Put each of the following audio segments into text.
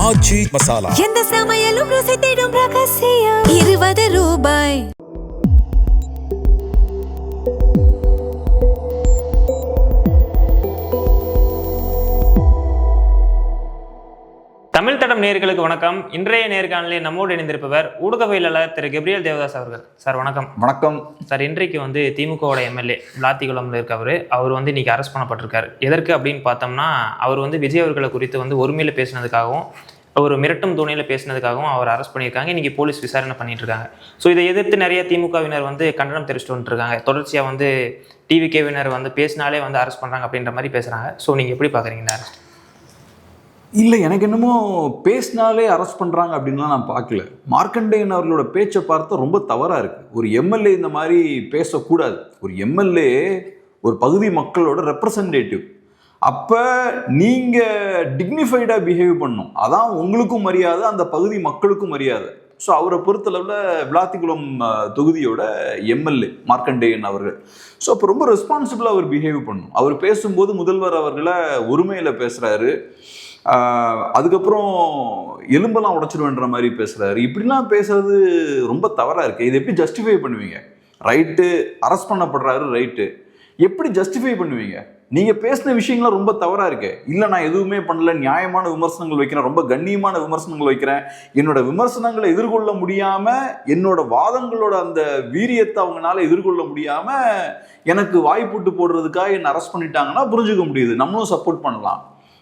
ஆச்சி மசாலா. எந்த சமையலும் ருசி தேடும் ரகசியம். 20 ரூபாய். தமிழ் தடம் நேயர்களுக்கு வணக்கம். இன்றைய நேர்காணலில் நம்மோடு இணைந்திருப்பவர் ஊடகவியலாளர் திரு கெப்ரியல் தேவதாஸ் அவர்கள். சார் வணக்கம். வணக்கம் சார். இன்றைக்கு திமுகவோட எம்எல்ஏ விளாத்திகுளம்ல இருக்கவர், அவர் இன்னைக்கு அரெஸ்ட் பண்ணப்பட்டிருக்காரு. எதற்கு அப்படின்னு பார்த்தோம்னா, அவர் விஜய் அவர்களை குறித்து ஒருமையில பேசினதுக்காகவும் ஒரு மிரட்டும் துணையில பேசினதுக்காகவும் அவர் அரெஸ்ட் பண்ணியிருக்காங்க. இன்னைக்கு போலீஸ் விசாரணை பண்ணிட்டு இருக்காங்க. ஸோ இதை எதிர்த்து நிறைய திமுகவினர் கண்டனம் தெரிவிச்சுட்டு வந்துருக்காங்க. தொடர்ச்சியாக டிவிகேவினர் பேசினாலே அரெஸ்ட் பண்றாங்க அப்படின்ற மாதிரி பேசுறாங்க. ஸோ நீங்க எப்படி பாக்குறீங்க இந்த அரெஸ்ட்? இல்லை, எனக்கு என்னமோ பேசினாலே அரெஸ்ட் பண்ணுறாங்க அப்படின்லாம் நான் பார்க்கல. மார்க்கண்டேயன் அவர்களோட பேச்சை பார்த்தா ரொம்ப தவறாக இருக்குது. ஒரு எம்எல்ஏ இந்த மாதிரி பேசக்கூடாது. ஒரு எம்எல்ஏ ஒரு பகுதி மக்களோட ரெப்ரசன்டேட்டிவ். அப்போ நீங்கள் டிக்னிஃபைடாக பிஹேவ் பண்ணணும். அதான் உங்களுக்கும் மரியாதை, அந்த பகுதி மக்களுக்கும் மரியாதை. ஸோ அவரை பொறுத்தளவில் விளாத்திகுளம் தொகுதியோட எம்எல்ஏ மார்க்கண்டேயன் அவர்கள். ஸோ அப்போ ரொம்ப ரெஸ்பான்சிபிளாக அவர் பிஹேவ் பண்ணணும். அவர் பேசும்போது முதல்வர் அவர்களை ஒருமையில் பேசுகிறாரு. அதுக்கப்புறம் எலும்பெல்லாம் உடைச்சிடுவேன்ற மாதிரி பேசுகிறாரு. இப்படிலாம் பேசுறது ரொம்ப தவறாக இருக்குது. இதை எப்படி ஜஸ்டிஃபை பண்ணுவீங்க? ரைட்டு, அரெஸ்ட் பண்ணப்படுறாரு, ரைட்டு. எப்படி ஜஸ்டிஃபை பண்ணுவீங்க? நீங்கள் பேசின விஷயங்கள்லாம் ரொம்ப தவறாக இருக்கு. இல்லை, நான் எதுவுமே பண்ணல, நியாயமான விமர்சனங்கள் வைக்கிறேன், ரொம்ப கண்ணியமான விமர்சனங்கள் வைக்கிறேன், என்னோட விமர்சனங்களை எதிர்கொள்ள முடியாமல், என்னோட வாதங்களோட அந்த வீரியத்தை அவங்களால எதிர்கொள்ள முடியாமல் எனக்கு வாய்ப்புட்டு போடுறதுக்காக என்னை அரெஸ்ட் பண்ணிட்டாங்கன்னா புரிஞ்சுக்க முடியுது. நம்மளும் சப்போர்ட் பண்ணலாம்.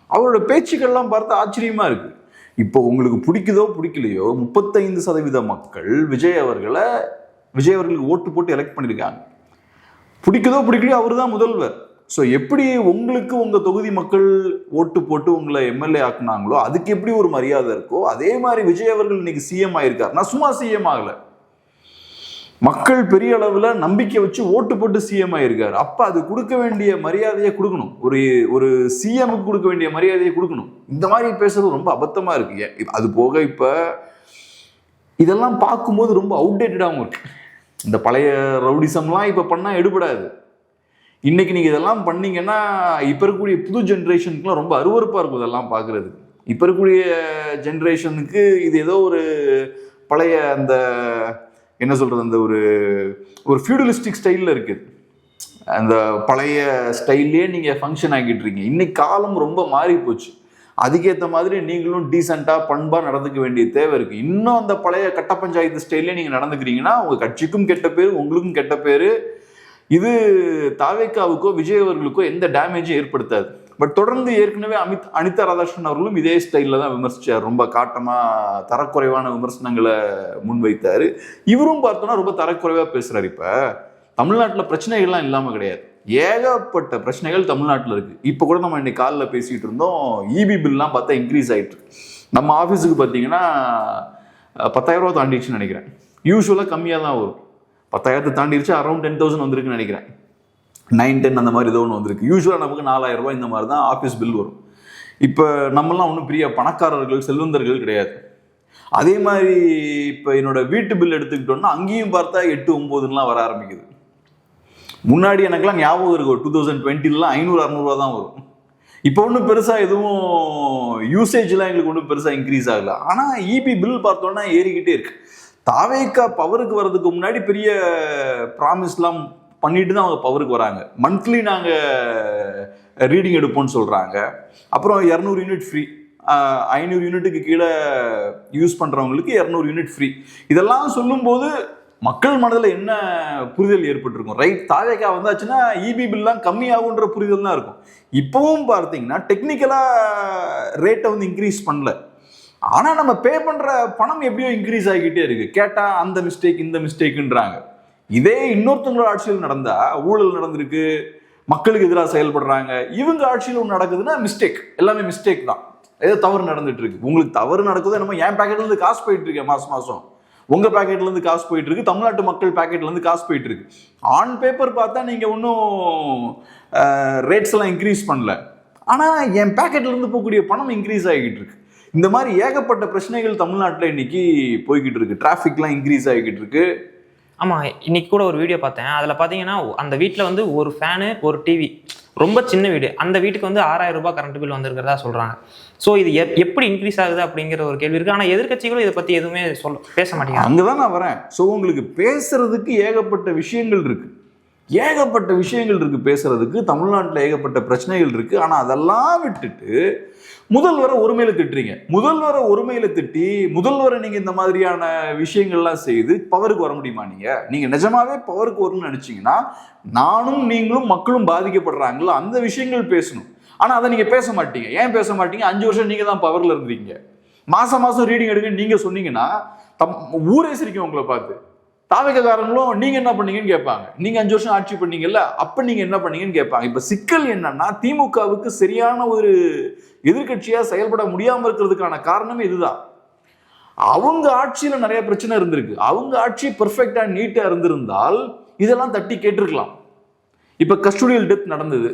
அவரோட பேச்சுக்கள்லாம் பார்த்து ஆச்சரியமா இருக்கு. இப்போ உங்களுக்கு பிடிக்குதோ பிடிக்கலையோ 35% மக்கள் விஜய் அவர்களுக்கு ஓட்டு போட்டு எலெக்ட் பண்ணியிருக்காங்க. பிடிக்குதோ பிடிக்கலையோ அவர் தான் முதல்வர். ஸோ எப்படி உங்களுக்கு உங்கள் தொகுதி மக்கள் ஓட்டு போட்டு உங்களை எம்எல்ஏ ஆக்குனாங்களோ அதுக்கு எப்படி ஒரு மரியாதை இருக்கோ, அதே மாதிரி விஜய் அவர்கள் இன்னைக்கு சிஎம் ஆயிருக்கார். நான் சும்மா சிஎம் ஆகலை, மக்கள் பெரிய அளவில் நம்பிக்கை வச்சு ஓட்டு போட்டு சிஎம் ஆயிருக்காரு. அப்போ அது கொடுக்க வேண்டிய மரியாதையை கொடுக்கணும். ஒரு சிஎம்க்கு கொடுக்க வேண்டிய மரியாதையை கொடுக்கணும். இந்த மாதிரி பேசுறது ரொம்ப அபத்தமாக இருக்கு. அது போக இப்போ இதெல்லாம் பார்க்கும்போது ரொம்ப அவுடேட்டடாகவும் இருக்கு. இந்த பழைய ரவுடிசம்லாம் இப்போ பண்ணால் எடுபடாது. இன்னைக்கு நீங்கள் இதெல்லாம் பண்ணீங்கன்னா இப்போ இருக்கக்கூடிய புது ஜென்ரேஷனுக்குலாம் ரொம்ப அருவருப்பாக இருக்கும் இதெல்லாம் பார்க்குறது. இப்போ இருக்கக்கூடிய ஜென்ரேஷனுக்கு இது ஏதோ ஒரு பழைய அந்த என்ன சொல்கிறது, அந்த ஒரு ஃபியூடலிஸ்டிக் ஸ்டைலில் இருக்குது. அந்த பழைய ஸ்டைல்லே நீங்கள் ஃபங்க்ஷன் ஆகிட்டு இருக்கீங்க. இன்னைக்கு காலம் ரொம்ப மாறி போச்சு. அதுக்கேற்ற மாதிரி நீங்களும் டீசெண்டாக பண்பாக நடந்துக்க வேண்டிய தேவை இருக்குது. இன்னும் அந்த பழைய கட்ட பஞ்சாயத்து ஸ்டைல்லே நீங்கள் நடந்துக்கிறீங்கன்னா உங்கள் கட்சிக்கும் கெட்ட பேர், உங்களுக்கும் கெட்ட பேர். இது தாவேக்காவுக்கோ விஜய் அவர்களுக்கோ எந்த டேமேஜும் ஏற்படுத்தாது. பட் தொடர்ந்து ஏற்கனவே அனிதா ராதாகிருஷ்ணன் அவர்களும் இதே ஸ்டைலில் தான் விமர்சித்தார். ரொம்ப காட்டமாக தரக்குறைவான விமர்சனங்களை முன்வைத்தார். இவரும் பார்த்தோன்னா ரொம்ப தரக்குறைவாக பேசுகிறார். இப்போ தமிழ்நாட்டில் பிரச்சனைகள்லாம் இல்லாமல் கிடையாது, ஏகப்பட்ட பிரச்சனைகள் தமிழ்நாட்டில் இருக்குது. இப்போ கூட நம்ம இன்னைக்கு காலில் பேசிகிட்டு இருந்தோம், இபி பில்லாம் பார்த்தா இன்க்ரீஸ் ஆகிட்டு. நம்ம ஆஃபீஸுக்கு பார்த்தீங்கன்னா 10,000 ரூபா தாண்டிடுச்சுன்னு நினைக்கிறேன். யூஸ்வலாக கம்மியாக தான் வரும். 10,000 தாண்டிடுச்சு, அரௌண்ட் 10,000 வந்திருக்குன்னு நினைக்கிறேன். 9-10 அந்த மாதிரி ஏதோ ஒன்று வந்திருக்கு. யூஸ்வலாக நமக்கு 4,000 ரூபாய் இந்த மாதிரி தான் ஆஃபீஸ் பில் வரும். இப்போ நம்மளாம் ஒன்றும் பெரிய பணக்காரர்கள், செல்வந்தர்கள் கிடையாது. அதே மாதிரி இப்போ என்னோட வீட்டு பில் எடுத்துக்கிட்டோம்னா அங்கேயும் பார்த்தா 8-9 வர ஆரம்பிக்குது. முன்னாடி எனக்குலாம் ஞாபகம் இருக்கு, 2020 500-600 தான் வரும். இப்போ ஒன்றும் பெருசாக எதுவும் யூசேஜ்லாம் எங்களுக்கு ஒன்றும் பெருசாக இன்க்ரீஸ் ஆகலை. ஆனால் இபி பில் பார்த்தோன்னா ஏறிக்கிட்டே இருக்கு. தாவேக்கா பவருக்கு வர்றதுக்கு முன்னாடி பெரிய ப்ராமிஸ்லாம் பண்ணிட்டு தான் அவங்க பவருக்கு வராங்க. மந்த்லி நாங்கள் ரீடிங் எடுப்போம்னு சொல்கிறாங்க. அப்புறம் 200 யூனிட் ஃப்ரீ, 500 யூனிட்டுக்கு கீழே யூஸ் பண்ணுறவங்களுக்கு 200 யூனிட் ஃப்ரீ. இதெல்லாம் சொல்லும்போது மக்கள் மனதில் என்ன புரிதல் ஏற்பட்டிருக்கும்? ரைட், தாவேக்கா வந்தாச்சுன்னா இபி பில்லாம் கம்மியாகுன்ற புரிதல் தான் இருக்கும். இப்போவும் பார்த்தீங்கன்னா டெக்னிக்கலாக ரேட்டை இன்க்ரீஸ் பண்ணல, ஆனால் நம்ம பே பண்ணுற பணம் எப்படியோ இன்க்ரீஸ் ஆகிக்கிட்டே இருக்கு. கேட்டால் அந்த மிஸ்டேக் இந்த மிஸ்டேக்குன்றாங்க. இதே இன்னொருத்தவங்களோட ஆட்சியில் நடந்தா ஊழல் நடந்திருக்கு, மக்களுக்கு எதிராக செயல்படுறாங்க. இவங்க ஆட்சியில் ஒன்று நடக்குதுன்னா மிஸ்டேக், எல்லாமே மிஸ்டேக் தான், ஏதோ தவறு நடந்துட்டு இருக்கு. உங்களுக்கு தவறு நடக்குதோ நம்ம என் பேக்கெட்ல இருந்து காசு போயிட்டு இருக்கேன், மாசம் உங்க பேக்கெட்ல இருந்து காசு போயிட்டு இருக்கு, தமிழ்நாட்டு மக்கள் பேக்கெட்ல இருந்து காசு போயிட்டு இருக்கு. ஆன் பேப்பர் பார்த்தா நீங்க ஒன்றும் ரேட்ஸ் எல்லாம் இன்க்ரீஸ் பண்ணல, ஆனா என் பேக்கெட்ல இருந்து போகக்கூடிய பணம் இன்க்ரீஸ் ஆகிட்டு இருக்கு. இந்த மாதிரி ஏகப்பட்ட பிரச்சனைகள் தமிழ்நாட்டில் இன்னைக்கு போய்கிட்டு இருக்கு. டிராஃபிக்லாம் இன்க்ரீஸ் ஆகிக்கிட்டு இருக்கு. ஆமாம், இன்னைக்கு கூட ஒரு வீடியோ பார்த்தேன். அதில் பார்த்தீங்கன்னா அந்த வீட்டில் ஒரு ஃபேனு, ஒரு டிவி, ரொம்ப சின்ன வீடு, அந்த வீட்டுக்கு வந்து 6000 ரூபாய் கரண்ட் பில் வந்திருக்கிறதா சொல்றாங்க. ஸோ இது எப்படி இன்க்ரீஸ் ஆகுது அப்படிங்கிற ஒரு கேள்வி இருக்கு. ஆனால் எதிர்க்கட்சிகளும் இதை பத்தி எதுவுமே பேச மாட்டேங்கிறாங்க. அங்கதான் நான் வரேன். ஸோ உங்களுக்கு பேசுறதுக்கு ஏகப்பட்ட விஷயங்கள் இருக்கு, ஏகப்பட்ட விஷயங்கள் இருக்கு பேசுறதுக்கு. தமிழ்நாட்டில் ஏகப்பட்ட பிரச்சனைகள் இருக்கு. ஆனா அதெல்லாம் விட்டுட்டு முதல்வரை ஒருமையில திட்டுறீங்க. முதல்வரை ஒருமையில திட்டி முதல்வரை நீங்க இந்த மாதிரியான விஷயங்கள்லாம் செய்து பவருக்கு வர முடியுமா? நீங்க நிஜமாவே பவருக்கு வரும்னு நினைச்சீங்கன்னா நானும் நீங்களும் மக்களும் பாதிக்கப்படுறாங்களோ அந்த விஷயங்கள் பேசணும். ஆனா அதை நீங்க பேச மாட்டீங்க. ஏன் பேச மாட்டீங்க? 5 வருஷம் நீங்க தான் பவர்ல இருந்தீங்க. மாசம் மாசம் ரீடிங் எடுங்க நீங்க சொன்னீங்கன்னா ஊரே சிரிக்கும் உங்களை பார்த்து. தாவகக்காரங்களும் நீங்க என்ன பண்ணீங்கன்னு கேட்பாங்க. நீங்க 5 வருஷம் ஆட்சி பண்ணீங்கல்ல, அப்ப நீங்க என்ன பண்ணீங்கன்னு கேட்பாங்க. இப்ப சிக்கல் என்னன்னா திமுகவுக்கு சரியான ஒரு எதிர்கட்சியா செயல்பட முடியாம இருக்கிறதுக்கான காரணமே இதுதான். அவங்க ஆட்சியில நிறைய பிரச்சனை இருந்திருக்கு. அவங்க ஆட்சி பெர்ஃபெக்டா நீட்டா இருந்திருந்தால் இதெல்லாம் தட்டி கேட்டிருக்கலாம். இப்ப கஸ்டோடியல் டெத் நடந்தது,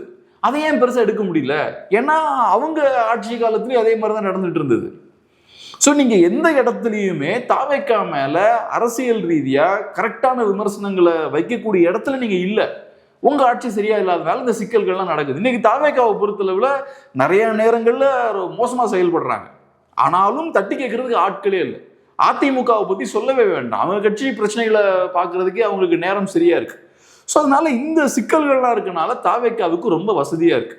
அதை ஏன் பெருசா எடுக்க முடியல? ஏன்னா அவங்க ஆட்சி காலத்திலயும் அதே மாதிரிதான் நடந்துட்டு இருந்தது. ஸோ நீங்க எந்த இடத்துலையுமே தாவேக்கா மேல அரசியல் ரீதியா கரெக்டான விமர்சனங்களை வைக்கக்கூடிய இடத்துல நீங்க இல்லை. உங்க ஆட்சி சரியா இல்லாதனால இந்த சிக்கல்கள்லாம் நடக்குது. இன்னைக்கு தாவேக்காவை பொறுத்தளவுல நிறைய நேரங்கள்ல மோசமா செயல்படுறாங்க. ஆனாலும் தட்டி கேட்கறதுக்கு ஆட்களே இல்லை. அதிமுகவை பத்தி சொல்லவே வேண்டாம். அவங்க கட்சி பிரச்சனைகளை பார்க்கறதுக்கே அவங்களுக்கு நேரம் சரியா இருக்கு. ஸோ அதனால இந்த சிக்கல்கள்லாம் இருக்கனால தாவேக்காவுக்கு ரொம்ப வசதியா இருக்கு.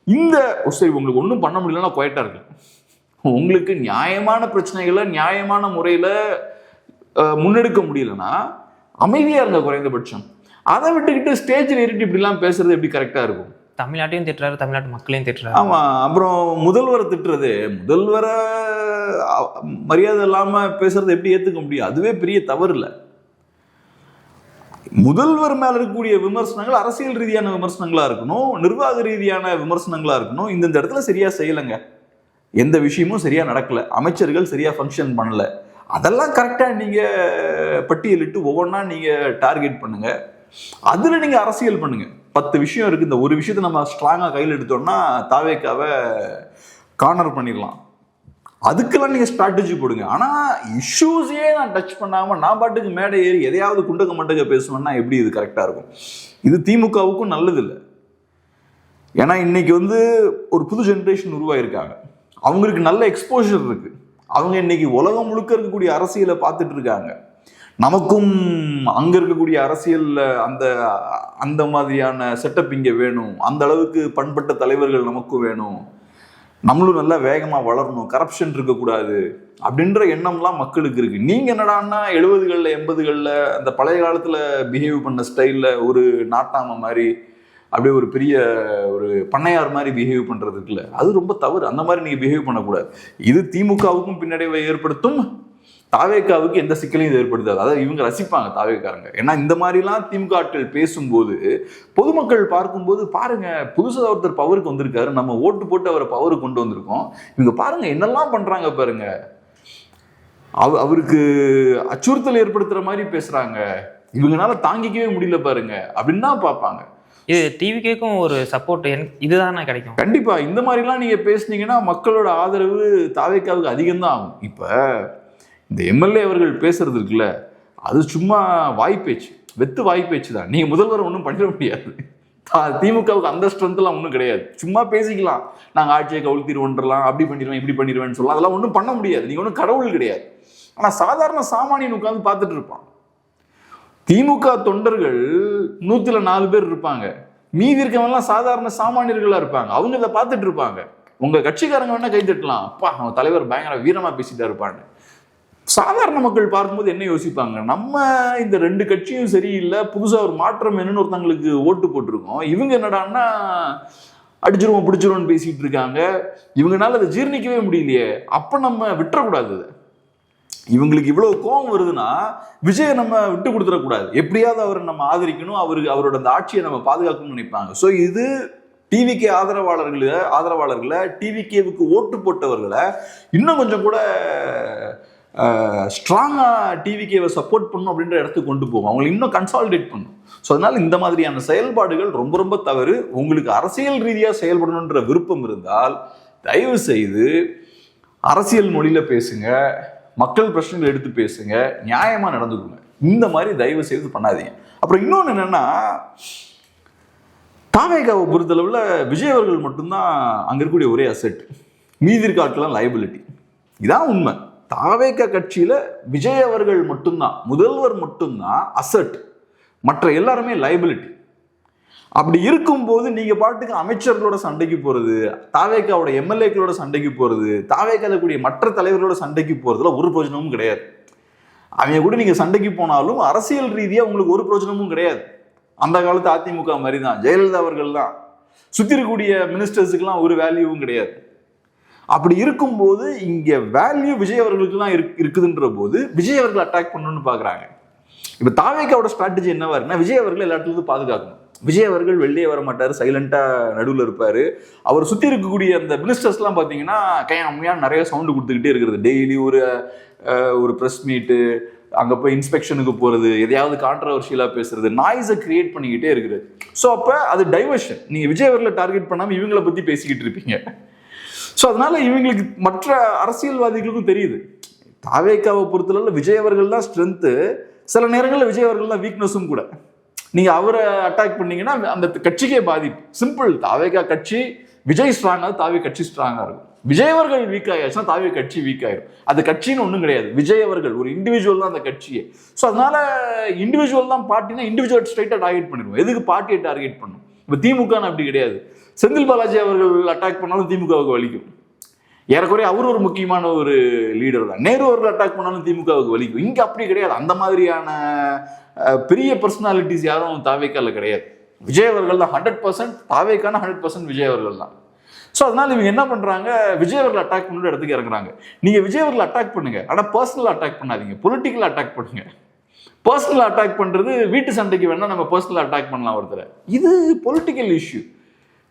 இந்த சரி உங்களுக்கு ஒன்றும் பண்ண முடியலன்னா குவைட்டா இருக்கு. உங்களுக்கு நியாயமான பிரச்சனைகளை நியாயமான முறையில முன்னெடுக்க முடியலன்னா அமைதியா இருங்க குறைந்தபட்சம். அதை விட்டுக்கிட்டு ஸ்டேஜில் ஏறிட்டு இப்படிலாம் பேசுறது எப்படி கரெக்டா இருக்கும்? தமிழ்நாட்டையும் திட்டுறாரு, தமிழ்நாட்டு மக்களையும் திட்டுறாரு. ஆமா, அப்புறம் முதல்வரை திட்டுறது, முதல்வரை மரியாதை இல்லாம பேசுறது எப்படி ஏத்துக்க முடியும்? அதுவே பெரிய தவறு இல்லை. முதல்வர் மேல இருக்கக்கூடிய விமர்சனங்கள் அரசியல் ரீதியான விமர்சனங்களா இருக்கணும், நிர்வாக ரீதியான விமர்சனங்களா இருக்கணும். இந்த இடத்துல சரியா செய்யலைங்க, எந்த விஷயமும் சரியா நடக்கல, அமைச்சர்கள் சரியா ஃபங்க்ஷன் பண்ணல, அதெல்லாம் கரெக்டா நீங்க பட்டியலிட்டு ஒவ்வொன்றா நீங்க டார்கெட் பண்ணுங்க. அதுல நீங்க அரசியல் பண்ணுங்க. 10 விஷயம் இருக்கு. இந்த ஒரு விஷயத்தை நம்ம ஸ்ட்ராங்கா கையில் எடுத்தோம்னா தாவேக்காவை கார்னர் பண்ணிடலாம். அதுக்கெல்லாம் நீங்க ஸ்ட்ராட்டஜி போடுங்க. ஆனா இஷ்யூஸே நான் டச் பண்ணாம நான் பாட்டுக்கு மேடை ஏறி எதையாவது குண்டக மண்டக பேசுவேன்னா எப்படி இது கரெக்டா இருக்கும்? இது திமுகவுக்கும் நல்லது இல்லை. ஏன்னா இன்னைக்கு வந்து ஒரு புது ஜென்ரேஷன் உருவாயிருக்காங்க. அவங்களுக்கு நல்ல எக்ஸ்போஷர் இருக்கு. அவங்க இன்னைக்கு உலகம் முழுக்க இருக்கக்கூடிய அரசியலை பார்த்துட்டு இருக்காங்க. நமக்கும் அங்க இருக்கக்கூடிய அரசியல்ல அந்த அந்த மாதிரியான செட்டப் இங்க வேணும், அந்த அளவுக்கு பண்பட்ட தலைவர்கள் நமக்கும் வேணும், நம்மளும் நல்லா வேகமா வளரணும், கரப்ஷன் இருக்கக்கூடாது அப்படின்ற எண்ணம்லாம் மக்களுக்கு இருக்கு. நீங்க என்னடான்னா 70களில் 80களில் அந்த பழைய காலத்துல பிஹேவ் பண்ண ஸ்டைல்ல ஒரு நாட்டாம மாதிரி அப்படியே ஒரு பெரிய ஒரு பண்ணையார் மாதிரி பிஹேவ் பண்றது இருக்குல்ல, அது ரொம்ப தவறு. அந்த மாதிரி நீங்க பிஹேவ் பண்ணக்கூடாது. இது திமுகவுக்கும் பின்னடைவை ஏற்படுத்தும், தாவேக்காவுக்கு எந்த சிக்கலையும் இது ஏற்படுத்தாது. அதாவது இவங்க ரசிப்பாங்க தாவேக்காரங்க. ஏன்னா இந்த மாதிரிலாம் திமுக ஆட்கள் பேசும்போது பொதுமக்கள் பார்க்கும்போது பாருங்க, புதுசாக ஒருத்தர் பவருக்கு வந்திருக்காரு, நம்ம ஓட்டு போட்டு அவரை பவருக்கு கொண்டு வந்திருக்கோம், இவங்க பாருங்க என்னெல்லாம் பண்றாங்க பாருங்க, அவருக்கு அச்சுறுத்தல் ஏற்படுத்துற மாதிரி பேசுறாங்க, இவங்களால தாங்கிக்கவே முடியல பாருங்க அப்படின்னு தான் பார்ப்பாங்க. இது டிவிக்கும் ஒரு சப்போர்ட் இதுதானே கிடைக்கும். கண்டிப்பா இந்த மாதிரிலாம் நீங்க பேசுனீங்கன்னா மக்களோட ஆதரவு தாவேக்காவுக்கு அதிகம்தான் ஆகும். இப்ப இந்த எம்எல்ஏ அவர்கள் பேசுறது இருக்குல்ல, அது சும்மா வாய்ப்பேச்சு, வெத்து வாய்ப்பேச்சு தான். நீங்க முதல்வர் ஒன்றும் பண்ணிட முடியாது. திமுகவுக்கு அந்த ஸ்ட்ரென்த்லாம் ஒன்றும் கிடையாது. சும்மா பேசிக்கலாம், நாங்கள் ஆட்சியை கவிழ்த்திடுவோன்றலாம், அப்படி பண்ணிடுவேன் இப்படி பண்ணிடுவேன்னு சொல்லலாம், அதெல்லாம் ஒன்றும் பண்ண முடியாது. நீங்க ஒன்றும் கடவுள் கிடையாது. ஆனா சாதாரண சாமானியன் உட்காந்து பார்த்துட்டு இருப்பான். திமுக தொண்டர்கள் 104 பேர் இருப்பாங்க, மீதி இருக்கவங்கலாம் சாதாரண சாமானியர்களா இருப்பாங்க. அவங்க இதை பார்த்துட்டு இருப்பாங்க. உங்க கட்சிக்காரங்க வேணா கை தட்டலாம், அப்பா அவன் தலைவர் பயங்கர வீரமா பேசிட்டா இருப்பாங்க. சாதாரண மக்கள் பார்க்கும்போது என்ன யோசிப்பாங்க, நம்ம இந்த 2 கட்சியும் சரியில்லை, புதுசா ஒரு மாற்றம் என்னன்னு ஒருத்தங்களுக்கு ஓட்டு போட்டிருக்கோம், இவங்க என்னடான்னா அடிச்சிருவோம் பிடிச்சிருவோம்னு பேசிட்டு இருக்காங்க, இவங்கனால அதை ஜீர்ணிக்கவே முடியலையே, அப்ப நம்ம விட்டுறக்கூடாது. இவங்களுக்கு இவ்வளவு கோபம் வருதுன்னா விஜயை நம்ம விட்டு கொடுத்துடக்கூடாது, எப்படியாவது அவரை நம்ம ஆதரிக்கணும், அவரோட அந்த ஆட்சியை நம்ம பாதுகாக்கணும்னு நினைப்பாங்க. ஸோ இது டிவிகே ஆதரவாளர்களை டிவிகேவுக்கு ஓட்டு போட்டவர்களை இன்னும் கொஞ்சம் கூட ஸ்ட்ராங்கா டிவிகேவை சப்போர்ட் பண்ணும் அப்படின்ற இடத்துக்கு கொண்டு போகும், அவங்களை இன்னும் கன்சாலிடேட் பண்ணும். ஸோ அதனால இந்த மாதிரியான செயல்பாடுகள் ரொம்ப ரொம்ப தவறு. உங்களுக்கு அரசியல் ரீதியாக செயல்படணுன்ற விருப்பம் இருந்தால் தயவு செய்து அரசியல் மொழியில பேசுங்க, மக்கள் பிரச்சனைகள் எடுத்து பேசுங்க, நியாயமா நடந்துக்கோங்க. இந்த மாதிரி தயவு செய்து பண்ணாதீங்க. அப்புறம் இன்னொன்று என்னன்னா, தாவேகாவை பொறுத்தளவில் விஜய் அவர்கள் மட்டும்தான் அங்கே இருக்கக்கூடிய ஒரே அசெட், மீதி இருக்க ஆட்கள்லாம் லைபிலிட்டி. இதான் உண்மை. தாவேகா கட்சியில் விஜய் அவர்கள் மட்டும்தான், முதல்வர் மட்டும்தான் அசெட், மற்ற எல்லாருமே லைபிலிட்டி. அப்படி இருக்கும்போது நீங்கள் பாட்டுக்கு அமைச்சர்களோட சண்டைக்கு போகிறது, தாவேகாவோட எம்எல்ஏக்களோட சண்டைக்கு போகிறது, தாவேகால கூடிய மற்ற தலைவர்களோட சண்டைக்கு போகிறதுல ஒரு பிரயோஜனமும் கிடையாது. அவங்க கூட நீங்கள் சண்டைக்கு போனாலும் அரசியல் ரீதியாக உங்களுக்கு ஒரு பிரயோஜனமும் கிடையாது. அந்த காலத்து அதிமுக மாதிரி தான், ஜெயலலிதா அவர்கள் தான், சுற்றி இருக்கக்கூடிய மினிஸ்டர்ஸுக்கெல்லாம் ஒரு வேல்யூவும் கிடையாது. அப்படி இருக்கும்போது இங்கே வேல்யூ விஜய் அவர்களுக்குலாம் இருக்குதுன்ற போது விஜய் அவர்கள் அட்டாக் பண்ணணும்னு பார்க்குறாங்க. இப்போ தாவேகாவோட ஸ்ட்ராட்டஜி என்னவா இருக்குன்னா, விஜய் அவர்கள் எல்லா இடத்துலையும் பாதுகாக்கணும். விஜய் அவர்கள் வெளியே வர மாட்டார், சைலண்டாக நடுவில் இருப்பார். அவர் சுற்றி இருக்கக்கூடிய அந்த மினிஸ்டர்ஸ்லாம் பார்த்தீங்கன்னா கையாமையாக நிறைய சவுண்டு கொடுத்துக்கிட்டே இருக்கிறது. டெய்லி ஒரு ப்ரெஸ் மீட்டு, அங்கே போய் இன்ஸ்பெக்ஷனுக்கு போகிறது, எதையாவது கான்ட்ரவர்ஷியலாக பேசுறது, நாய்ஸை கிரியேட் பண்ணிக்கிட்டே இருக்குது. ஸோ அப்போ அது டைவர்ஷன். நீங்கள் விஜய் அவர்களை டார்கெட் பண்ணாமல் இவங்களை பற்றி பேசிக்கிட்டு இருப்பீங்க. ஸோ அதனால இவங்களுக்கு மற்ற அரசியல்வாதிகளுக்கும் தெரியுது, தாவேகாவை பொறுத்தளவில் விஜய் அவர்கள் தான் ஸ்ட்ரென்த்து, சில நேரங்களில் விஜய் அவர்கள் தான் வீக்னஸும் கூட. நீங்கள் அவரை அட்டாக் பண்ணீங்கன்னா அந்த கட்சிக்கே பாதிப்பு. சிம்பிள். தாவேகா கட்சி விஜய் ஸ்ட்ராங்காக தாவே கட்சி ஸ்ட்ராங்காக இருக்கும். விஜய் அவர்கள் வீக் ஆயிடுச்சுன்னா தாவே கட்சி வீக் ஆயிடும். அது கட்சின்னு ஒன்றும் கிடையாது, விஜய் அவர்கள் ஒரு இண்டிவிஜுவல் தான் அந்த கட்சியே. ஸோ அதனால இண்டிவிஜுவல் தான் பார்ட்டினா இண்டிவிஜுவல் ஸ்ட்ரைட்டாக டார்கெட் பண்ணிடுவோம். எதுக்கு பார்ட்டியை டார்கெட் பண்ணும்? இப்போ திமுகன்னு அப்படி கிடையாது. செந்தில் பாலாஜி அவர்கள் அட்டாக் பண்ணாலும் திமுகவுக்கு வலிக்கும். ஏறக்குறைய அவர் ஒரு முக்கியமான ஒரு லீடர் தான். நேரு அவர்கள் அட்டாக் பண்ணாலும் திமுகவுக்கு வலிக்கும். இங்கே அப்படி கிடையாது. அந்த மாதிரியான பெரிய பர்சனாலிட்டிஸ் யாரும் தாவேக்கால கிடையாது. விஜய் அவர்கள் தான் 100%, தாவேக்கான 100% விஜய் அவர்கள் தான். ஸோ அதனால இவங்க என்ன பண்றாங்க, விஜய் அவர்கள் அட்டாக் பண்ணுற இடத்துக்கு இறங்குறாங்க. நீங்க விஜய் அவர்கள் அட்டாக் பண்ணுங்க, ஆனால் பர்சனல் அட்டாக் பண்ணாதீங்க, பொலிட்டிக்கல் அட்டாக் பண்ணுங்க. பர்சனல் அட்டாக் பண்றது வீட்டு சண்டைக்கு வேணா நம்ம பர்சனல் அட்டாக் பண்ணலாம் ஒருத்தரை. இது பொலிட்டிக்கல் இஷ்யூ,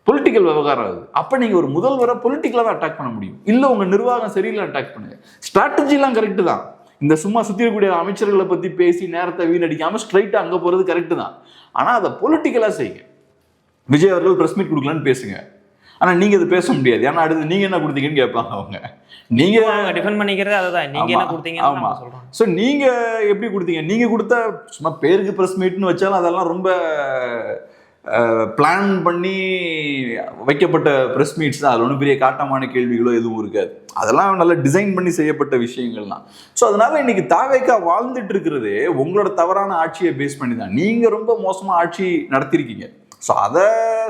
பொலிட்டிக்கல் விவகாரம். அது அப்போ நீங்கள் ஒரு முதல்வரை பொலிட்டிக்கலாக தான் அட்டாக் பண்ண முடியும். இல்லை உங்கள் நிர்வாகம் சரியில்லை அட்டாக் பண்ணுங்க. ஸ்ட்ராட்டஜிலாம் கரெக்டு தான். இந்த சும்மா சுற்றி இருக்கக்கூடிய அமைச்சர்களை பற்றி பேசி நேரத்தை வீணடிக்காமல் ஸ்ட்ரைட்டாக அங்கே போகிறது கரெக்டு தான். ஆனால் அதை பொலிட்டிக்கலாக செய்யுங்க. விஜய் அவர்கள் ப்ரெஸ் மீட் கொடுக்கலான்னு பேசுங்க, ஆனால் நீங்கள் அதை பேச முடியாது. ஏன்னா அடுத்து நீங்கள் என்ன கொடுத்தீங்கன்னு கேட்பாங்க அவங்க. நீங்கள் டிஃபெண்ட் பண்ணிக்கிறது அதுதான், நீங்கள் என்ன கொடுத்தீங்க. ஆமாம். ஸோ நீங்கள் எப்படி கொடுத்தீங்க? நீங்கள் கொடுத்தா சும்மா பேருக்கு ப்ரெஸ் மீட்னு வச்சாலும் அதெல்லாம் ரொம்ப பிளான் பண்ணி வைக்கப்பட்ட ப்ரெஸ் மீட்ஸ் தான். அதில் ஒன்றும் பெரிய காட்டமான கேள்விகளோ எதுவும் இருக்காது. அதெல்லாம் நல்லா டிசைன் பண்ணி செய்யப்பட்ட விஷயங்கள் தான். ஸோ அதனால இன்னைக்கு தாவேக்கா வாழ்ந்துட்டு இருக்கிறதே உங்களோட தவறான ஆட்சியை பேஸ் பண்ணி தான். நீங்கள் ரொம்ப மோசமாக ஆட்சி நடத்திருக்கீங்க. ஸோ அதை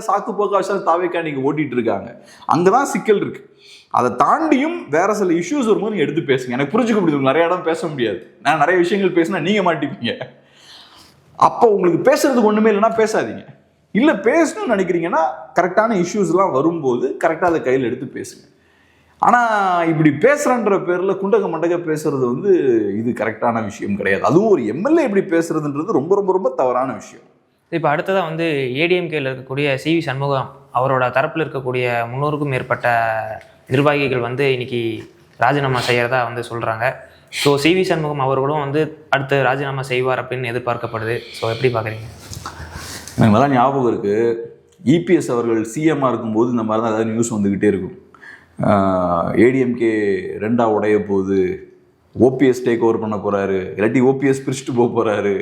சாக்கு போக்கா வச்சா தாவேக்கா நீங்கள் ஓட்டிகிட்டு இருக்காங்க. அங்கே தான் சிக்கல் இருக்குது. அதை தாண்டியும் வேற சில இஷ்யூஸ் வரும்போது நீங்கள் எடுத்து பேசுங்க. எனக்கு புரிஞ்சுக்க முடியுது, நிறைய இடம் பேச முடியாது. நான் நிறைய விஷயங்கள் பேசினா நீங்கள் மாட்டிப்பீங்க. அப்போ உங்களுக்கு பேசுறதுக்கு ஒன்றுமே இல்லைன்னா பேசாதீங்க. இல்லை பேசணும்னு நினைக்கிறீங்கன்னா கரெக்டான இஷ்யூஸ்லாம் வரும்போது கரெக்டாக அதை கையில் எடுத்து பேசுங்க. ஆனால் இப்படி பேசுகிறன்ற பேரில் குண்டக மண்டக பேசுறது இது கரெக்டான விஷயம் கிடையாது. அதுவும் ஒரு எம்எல்ஏ இப்படி பேசுறதுன்றது ரொம்ப ரொம்ப ரொம்ப தவறான விஷயம். இப்போ அடுத்ததாக ஏடிஎம்கேல இருக்கக்கூடிய சிவி சண்முகம் அவரோட தரப்பில் இருக்கக்கூடிய 300க்கும் மேற்பட்ட நிர்வாகிகள் இன்னைக்கு ராஜினாமா செய்யறதா சொல்கிறாங்க. ஸோ சிவி சண்முகம் அவர்களும் அடுத்து ராஜினாமா செய்வார் அப்படின்னு எதிர்பார்க்கப்படுது. ஸோ எப்படி பார்க்குறீங்க? எனக்கு நல்லா ஞாபகம் இருக்குது, இபிஎஸ் அவர்கள் சிஎம்மாக இருக்கும்போது இந்த மாதிரி தான் ஏதாவது நியூஸ் வந்துக்கிட்டே இருக்கும். ஏடிஎம்கே 2ஆ உடைய போகுது, ஓபிஎஸ் டேக் ஓவர் பண்ண போகிறாரு, இல்லாட்டி ஓபிஎஸ் பிரிச்சுட்டு போக போகிறாரு,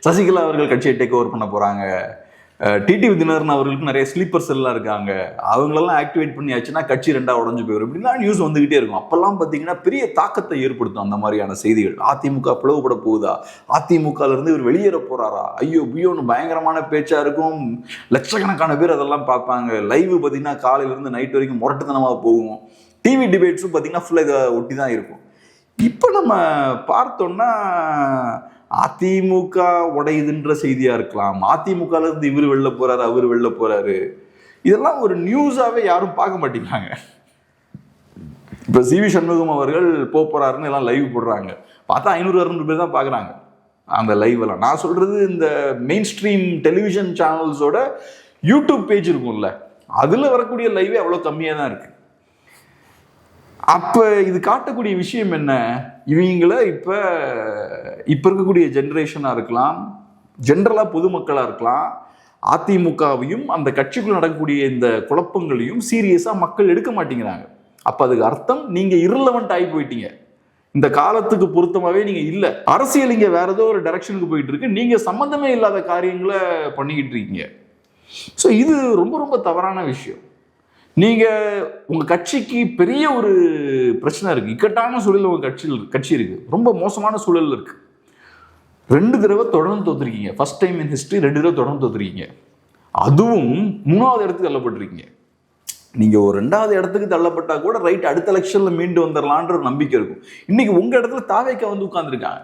சசிகலா அவர்கள் கட்சியை டேக் ஓவர் பண்ண போகிறாங்க, டிடிவி தினகரன் அவர்களுக்கு நிறைய ஸ்லீப்பர்ஸ் எல்லாம் இருக்காங்க, அவங்களெல்லாம் ஆக்டிவேட் பண்ணியாச்சுன்னா கட்சி 2ஆ உடஞ்சு போயிடும், இப்படின்னா நியூஸ் வந்துக்கிட்டே இருக்கும். அப்போல்லாம் பார்த்தீங்கன்னா பெரிய தாக்கத்தை ஏற்படுத்தும் அந்த மாதிரியான செய்திகள். அதிமுக பிளவுபட போகுதா, அதிமுகலேருந்து இவர் வெளியேற போகிறாரா, ஐயோ பியோன்னு பயங்கரமான பேச்சாக இருக்கும். லட்சக்கணக்கான பேர் அதெல்லாம் பார்ப்பாங்க. லைவ் பார்த்தீங்கன்னா காலையிலேருந்து நைட் வரைக்கும் முரட்டுத்தனமாக போகும். டிவி டிபேட்ஸும் பார்த்தீங்கன்னா ஃபுல்லாக இதை ஒட்டி தான் இருக்கும். இப்போ நம்ம பார்த்தோம்னா அதிமுக உடையுதுன்ற செய்தியா இருக்கலாம், அதிமுகல இருந்து இவர் வெளில போறாரு அவர் வெளில போறாரு, இதெல்லாம் ஒரு நியூஸாவே யாரும் பார்க்க மாட்டேங்கிறாங்க. இப்ப சிவி சண்முகம் அவர்கள் போறாருன்னு எல்லாம் லைவ் போடுறாங்க, பார்த்தா 500-600 பேர் தான் பாக்குறாங்க அந்த லைவ் எல்லாம். நான் சொல்றது இந்த மெயின் ஸ்ட்ரீம் டெலிவிஷன் சேனல்ஸோட யூடியூப் பேஜ் இருக்கும்ல, அதுல வரக்கூடிய லைவே அவ்வளவு கம்மியா தான் இருக்கு. அப்போ இது காட்டக்கூடிய விஷயம் என்ன, இவங்கள இப்போ இருக்கக்கூடிய ஜென்ரேஷனாக இருக்கலாம், ஜென்ரலாக பொதுமக்களாக இருக்கலாம், அதிமுகவையும் அந்த கட்சிக்குள்ள நடக்கக்கூடிய இந்த குழப்பங்களையும் சீரியஸாக மக்கள் எடுக்க மாட்டேங்கிறாங்க. அப்போ அதுக்கு அர்த்தம் நீங்கள் irrelevant ஆகி போயிட்டீங்க, இந்த காலத்துக்கு பொருத்தமாகவே நீங்கள் இல்லை. அரசியல் இங்கே வேற ஏதோ ஒரு டைரக்ஷனுக்கு போயிட்டு இருக்கு, நீங்கள் சம்மந்தமே இல்லாத காரியங்களை பண்ணிக்கிட்டு இருக்கீங்க. ஸோ இது ரொம்ப ரொம்ப தவறான விஷயம். நீங்கள் உங்கள் கட்சிக்கு பெரிய ஒரு பிரச்சனை இருக்குது, இக்கட்டான சூழல் உங்கள் கட்சி இருக்குது, ரொம்ப மோசமான சூழல் இருக்குது. 2 தடவை தொடர்ந்து தோத்துருக்கீங்க. ஃபர்ஸ்ட் டைம் இன் ஹிஸ்ட்ரி 2 தடவை தொடர்ந்து தோத்துருக்கீங்க. அதுவும் 3வது இடத்துக்கு தள்ளப்பட்டிருக்கீங்க. நீங்கள் ஒரு 2வது இடத்துக்கு தள்ளப்பட்டா கூட ரைட், அடுத்த எலெக்ஷனில் மீண்டு வந்துடலான்ற ஒரு நம்பிக்கை இருக்கும். இன்னைக்கு உங்கள் இடத்துல தாவேக்கா வந்து உட்கார்ந்துருக்காங்க.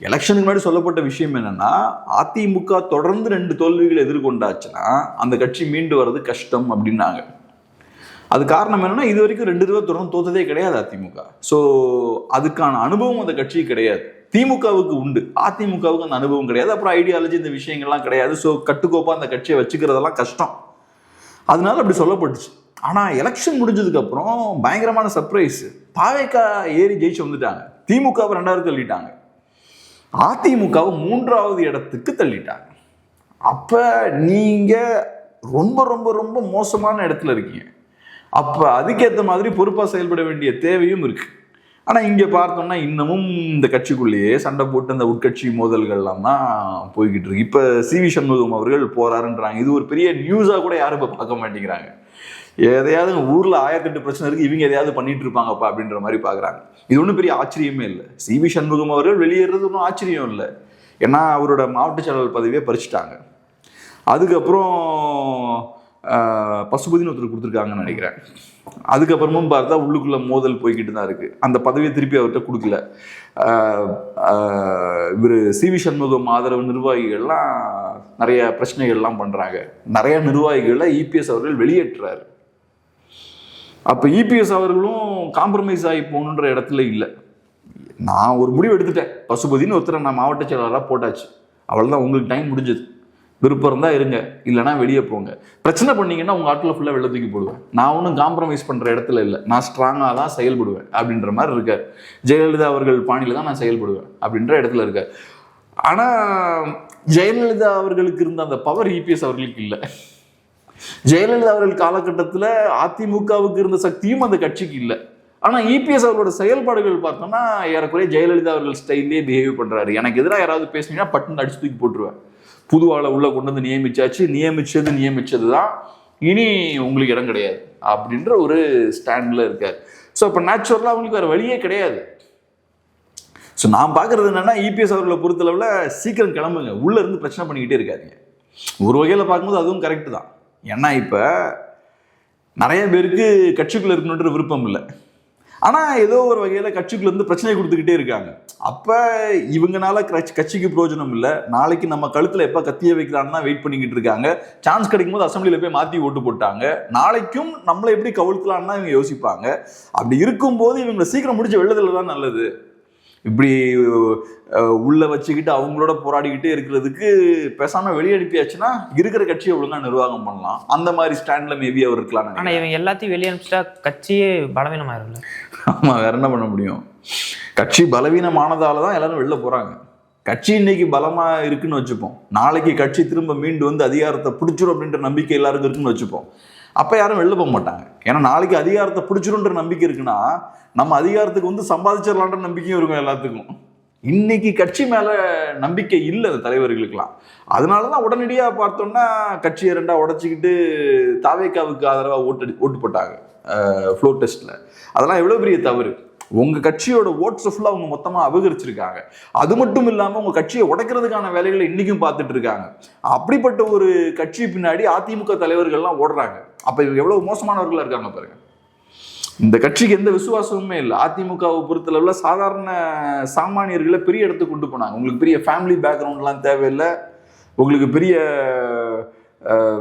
எலெக்ஷனுக்கு முன்னாடி சொல்லப்பட்ட விஷயம் என்னன்னா, அதிமுக தொடர்ந்து 2 தோல்விகளை எதிர்கொண்டாச்சுன்னா அந்த கட்சி மீண்டு வர்றது கஷ்டம் அப்படின்னாங்க. அது காரணம் என்னன்னா, இது வரைக்கும் 2 தடவை தொடர்ந்து தோத்ததே கிடையாது அதிமுக. ஸோ அதுக்கான அனுபவம் அந்த கட்சிக்கு கிடையாது. திமுகவுக்கு உண்டு, அதிமுகவுக்கு அந்த அனுபவம் கிடையாது. அப்புறம் ஐடியாலஜி இந்த விஷயங்கள்லாம் கிடையாது. ஸோ கட்டுக்கோப்பா அந்த கட்சியை வச்சுக்கிறதெல்லாம் கஷ்டம். அதனால அப்படி சொல்லப்பட்டுச்சு. ஆனால் எலெக்ஷன் முடிஞ்சதுக்கு அப்புறம் பயங்கரமான சர்ப்ரைஸ், தாவேக்கா ஏறி ஜெயிச்சு வந்துட்டாங்க. திமுகவை 2வது தள்ளிட்டாங்க, அதிமுகவை 3வது இடத்துக்கு தள்ளிட்டாங்க. அப்ப நீங்க ரொம்ப ரொம்ப ரொம்ப மோசமான இடத்துல இருக்கீங்க. அப்ப அதுக்கேற்ற மாதிரி பொறுப்பா செயல்பட வேண்டிய தேவையும் இருக்கு. ஆனா இங்க பார்த்தோம்னா இன்னமும் இந்த கட்சிக்குள்ளேயே சண்டை போட்டு அந்த உட்கட்சி மோதல்கள்லாம் தான் போய்கிட்டு இருக்கு. இப்ப சி.வி. சண்முகம் அவர்கள் போறாருன்றாங்க. இது ஒரு பெரிய நியூஸா கூட யாரும் இப்ப பார்க்க மாட்டேங்கிறாங்க. எதையாவது ஊர்ல 1008 பிரச்சனை இருக்கு, இவங்க எதையாவது பண்ணிட்டு இருப்பாங்கப்பா அப்படின்ற மாதிரி பாக்குறாங்க. இது ஒன்றும் பெரிய ஆச்சரியமே இல்லை. சி.வி. சண்முகம் அவர்கள் வெளியேறது ஒன்றும் ஆச்சரியம் இல்லை. ஏன்னா அவரோட மாவட்ட செயலாளர் பதவியை பறிச்சுட்டாங்க. அதுக்கப்புறம் பசுபதினு ஒருத்தர் கொடுத்துருக்காங்கன்னு நினைக்கிறேன். அதுக்கப்புறமும் பார்த்தா உள்ளுக்குள்ள மோதல் போய்கிட்டு தான் இருக்கு. அந்த பதவியை திருப்பி அவர்கிட்ட கொடுக்கல. இவர் சி.வி. சண்முகம் ஆதரவு நிர்வாகிகள்லாம் நிறைய பிரச்சனைகள்லாம் பண்றாங்க. நிறைய நிர்வாகிகளை இபிஎஸ் அவர்கள் வெளியேற்றுறாரு. அப்ப இபிஎஸ் அவர்களும் காம்ப்ரமைஸ் ஆகி போகணுன்ற இடத்துல இல்லை. நான் ஒரு முடிவு எடுத்துட்டேன், பசுபதினு ஒருத்தரை நான் மாவட்ட செயலாளராக போட்டாச்சு, அவ்வளோதான், உங்களுக்கு டைம் முடிஞ்சது, விருப்பம் இருந்தால் இருங்க, இல்லைனா வெளியே போங்க. பிரச்சனை பண்ணீங்கன்னா உங்கள் ஆட்டில் ஃபுல்லாக வெளில தூக்கி போடுவேன். நான் ஒன்றும் காம்ப்ரமைஸ் பண்ணுற இடத்துல இல்லை, நான் ஸ்ட்ராங்காக தான் செயல்படுவேன் அப்படின்ற மாதிரி இருக்கார். ஜெயலலிதா அவர்கள் பாணியில் தான் நான் செயல்படுவேன் அப்படின்ற இடத்துல இருக்கார். ஆனால் ஜெயலலிதா அவர்களுக்கு இருந்த அந்த பவர் இபிஎஸ் அவர்களுக்கு இல்லை. ஜெயலலிதா அவர்கள் காலகட்டத்தில் அதிமுகவுக்கு இருந்த சக்தியும் அந்த கட்சிக்கு இல்லை. ஆனால் இபிஎஸ் அவர்களோட செயல்பாடுகள் பார்த்தோம்னா ஏறக்குறைய ஜெயலலிதா அவர்கள் ஸ்டைல்லே பிஹேவ் பண்ணுறாரு. எனக்கு எதிராக யாராவது பேசுனீங்கன்னா பட்டுன்னு அடிச்சு தூக்கி போட்டுருவேன். புது ஆளை உள்ள கொண்டு வந்து நியமிச்சாச்சு, நியமிச்சது தான், இனி உங்களுக்கு இடம் கிடையாது அப்படின்ற ஒரு ஸ்டாண்ட்ல இருக்காரு. ஸோ இப்போ நேச்சுரலாக அவங்களுக்கு வேற வழியே கிடையாது. ஸோ நான் பார்க்கறது என்னன்னா, இபிஎஸ் அவர்களை பொறுத்தளவில் சீக்கிரம் கிளம்புங்க, உள்ள இருந்து பிரச்சனை பண்ணிக்கிட்டே இருக்காதீங்க. ஒரு வகையில் பார்க்கும்போது அதுவும் கரெக்டு தான். ஏன்னா இப்போ நிறைய பேருக்கு கட்சிக்குள்ள இருக்கணுன்ற விருப்பம் இல்லை, ஆனால் ஏதோ ஒரு வகையில் கட்சிக்குள்ள இருந்து பிரச்சனை கொடுத்துக்கிட்டே இருக்காங்க. அப்போ இவங்கனால கட்சிக்கு பிரயோஜனம் இல்லை. நாளைக்கு நம்ம கழுத்தில் எப்போ கத்திய வைக்கிறான்னு தான் வெயிட் பண்ணிக்கிட்டு இருக்காங்க. சான்ஸ் கிடைக்கும் போது அசம்பிளியில் போய் மாற்றி ஓட்டு போட்டாங்க. நாளைக்கும் நம்மளை எப்படி கவிழ்க்கலான்னு தான் இவங்க யோசிப்பாங்க. அப்படி இருக்கும்போது இவங்களை சீக்கிரம் முடிச்சு வெள்ளதில் தான் நல்லது. இப்படி உள்ள வச்சுக்கிட்டு அவங்களோட போராடிக்கிட்டே இருக்கிறதுக்கு பேசாம வெளியனுப்பியாச்சுன்னா இருக்கிற கட்சியை ஒழுங்கா நிர்வாகம் பண்ணலாம். அந்த மாதிரி ஸ்டாண்ட்ல மேபி அவர் இருக்கலாம். ஆனா இவங்க எல்லாத்தையும் வெளியே அனுப்பிச்சிட்டா கட்சியே பலவீனமாயிரும்ல. ஆமா, வேற என்ன பண்ண முடியும்? கட்சி பலவீனமானதால தான் எல்லாரும் வெளில போறாங்க. கட்சி இன்னைக்கு பலமா இருக்குன்னு வச்சுப்போம், நாளைக்கு கட்சி திரும்ப மீண்டு வந்து அதிகாரத்தை பிடிச்சிரும் அப்படின்ற நம்பிக்கை எல்லாருக்கும் இருக்குன்னு வச்சுப்போம். அப்ப யாரும் வெளில போக மாட்டாங்க. ஏன்னா நாளைக்கு அதிகாரத்தை பிடிச்சிருன்ற நம்பிக்கை இருக்குன்னா நம்ம அதிகாரத்துக்கு வந்து சம்பாதிச்சிடலான்ற நம்பிக்கையும் இருக்கும் எல்லாத்துக்கும். இன்னைக்கு கட்சி மேல நம்பிக்கை இல்லை அந்த தலைவர்களுக்கெல்லாம். அதனாலதான் உடனடியா பார்த்தோம்னா கட்சியை 2ஆ உடைச்சிக்கிட்டு தாவேக்காவுக்கு ஆதரவா ஓட்டு போட்டாங்க ஃப்ளோர் டெஸ்ட்ல. அதெல்லாம் எவ்வளவு பெரிய தவறு. உங்க கட்சியோட ஓட்ஸ் ஃபுல்லா அவங்க மொத்தமா அபகரிச்சிருக்காங்க. அது மட்டும் இல்லாம உங்க கட்சியை உடைக்கிறதுக்கான வேலைகளை இன்னைக்கும் பார்த்துட்டு இருக்காங்க. அப்படிப்பட்ட ஒரு கட்சி பின்னாடி அதிமுக தலைவர்கள்லாம் ஓடுறாங்க. அப்ப இவங்க எவ்வளவு மோசமானவர்களா இருக்காங்க பாருங்க. இந்த கட்சிக்கு எந்த விசுவாசமுமே இல்லை. அதிமுகவை பொறுத்தளவுல சாதாரண சாமானியர்களை பெரிய இடத்துக்கு கொண்டு போனாங்க. உங்களுக்கு பெரிய ஃபேமிலி பேக்ரவுண்ட்லாம் தேவையில்லை, உங்களுக்கு பெரிய